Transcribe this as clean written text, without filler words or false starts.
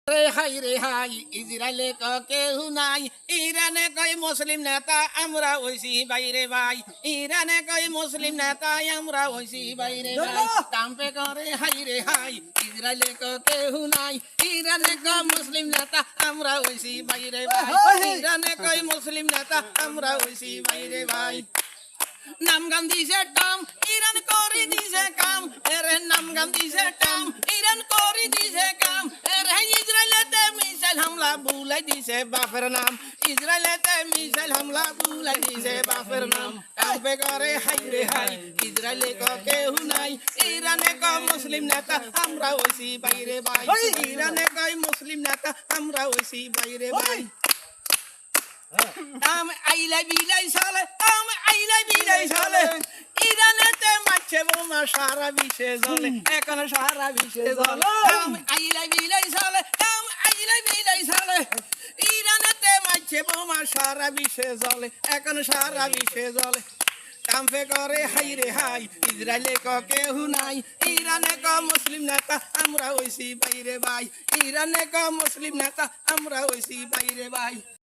রে হাই ইসরায়েলে কেউ নাই ইরানে কই মুসলিম নেতা আমরা হইছি বাইরে ভাই ইরানে কই মুসলিম নেতা আমরা হইছি বাইরে ভাই টাম্পে করে হাই রে হাই ইসরায়েলে কেউ নাই ইরানে কই মুসলিম নেতা আমরা হইছি বাইরে ভাই ইরানে কই মুসলিম নেতা আমরা হইছি বাইরে ভাই নাম গান দিছে টাম ইরান করি দিছে কাম এরে নাম গান দিছে টাম ইরান করি দিছে কাম এরে ইসরায়েলেতে মিসাইল হামলা বুলাই দিছে বাপের নাম ইসরায়েলেতে মিসাইল হামলা বুলাই দিছে বাপের নাম কাপে করে হাই রে হাই ইসরায়েলে কেউ নাই ইরানে কয় মুসলিম নেতা আমরা হইছি বাইরে ভাই ইরানে কয় মুসলিম নেতা আমরা হইছি বাইরে ভাই আম আইলাই বিলাই চলে আম আইলাই বিলাই চলে ইরানেতে মারছে বোমা সারা বিশ্বে জ্বলে এখন সারা বিশ্বে জ্বলে আম আইলাই বিলাই চলে আম আইলাই বিলাই চলে ইরানেতে মারছে বোমা সারা বিশ্বে জ্বলে এখন সারা বিশ্বে জ্বলে কাম্পে করে হাই রে হাই ইসরায়েলে কেউ নাই ইরানে ক মুসলিম নেতা আমরা হইছি বাইরে ভাই ইরানে ক মুসলিম নেতা আমরা হইছি বাইরে ভাই।